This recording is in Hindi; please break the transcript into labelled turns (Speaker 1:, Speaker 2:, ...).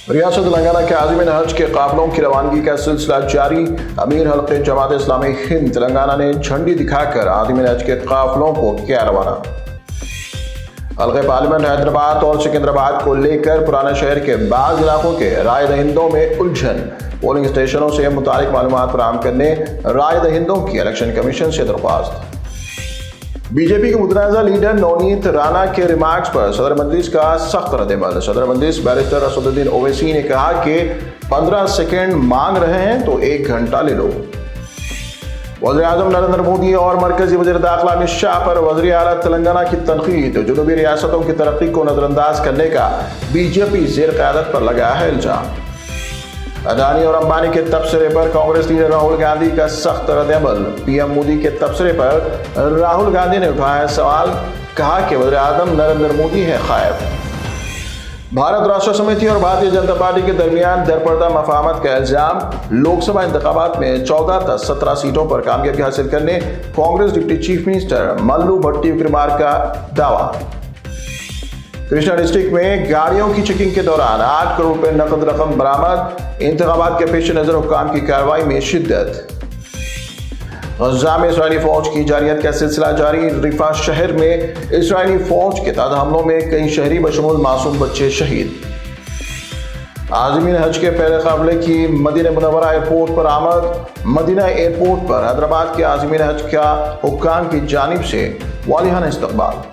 Speaker 1: रियासत तेलंगाना के आज़मीन हज के काफिलों की रवानगी का सिलसिला जारी। अमीर हल्के जमात इस्लामी हिंद तेलंगाना ने झंडी दिखाकर आज़मीन हज के काफिलों को किया रवाना। हल्के पार्लियामेंट हैदराबाद और सिकंदराबाद को लेकर पुराना शहर के बाज़ इलाकों के राय दहिंदों में उलझन। पोलिंग स्टेशनों से मुतालिक मालूमात फराहम करने राय दहिंदों की इलेक्शन कमीशन से दरख्वास्त। बीजेपी के मुतनाज़ा लीडर नवनीत राणा के रिमार्क्स पर सदर मजलिस का सख्त रद्द-ए-अमल। सदर मजलिस बैरिस्टर असदुद्दीन ओवैसी ने कहा कि 15 सेकेंड मांग रहे हैं तो 1 घंटा ले लो। वज़ीर-ए-आज़म नरेंद्र मोदी और मरकजी वज़ीर दाखिला अमित शाह पर वज़ीर आला तेलंगाना की तनकीद। जुनूबी रियासतों की तरक्की को नजरअंदाज करने का बीजेपी ज़ेर क़यादत पर लगा है इल्जाम। अदानी और अंबानी के तबसरे पर कांग्रेस लीडर राहुल गांधी का सख्त रद्द-ए-अमल। पीएम मोदी के तबसरे पर राहुल गांधी ने उठाया सवाल, कहा कि वज़ीर-ए-आज़म नरेंद्र मोदी है खायफ। भारत राष्ट्र समिति और भारतीय जनता पार्टी के दरमियान दरपर्दा मफाहमत का इल्जाम। लोकसभा इंतखाबात में 14 से 17 सीटों पर कामयाबी हासिल करने Congress deputy chief minister Mallu Bhatti Vikramarka का दावा। कृष्णा डिस्ट्रिक्ट में गाड़ियों की चेकिंग के दौरान 8 करोड़ रुपए नकद रकम बरामद। इंतखाबात के पेश नजर हुक्काम की कार्रवाई में शिद्दत। गज़ा में इस्राइली फौज की जारियत का सिलसिला जारी। रिफा शहर में इस्राइली फौज के ताज़ा हमलों में कई शहरी बशमूल मासूम बच्चे शहीद। आज़मीन हज के पहले काफिले की मदीना मुनव्वरा एयरपोर्ट पर आमद। मदीना एयरपोर्ट पर हैदराबाद के आज़मीन हज का हुक्काम की जानिब से वालिहाना इस्तकबाल।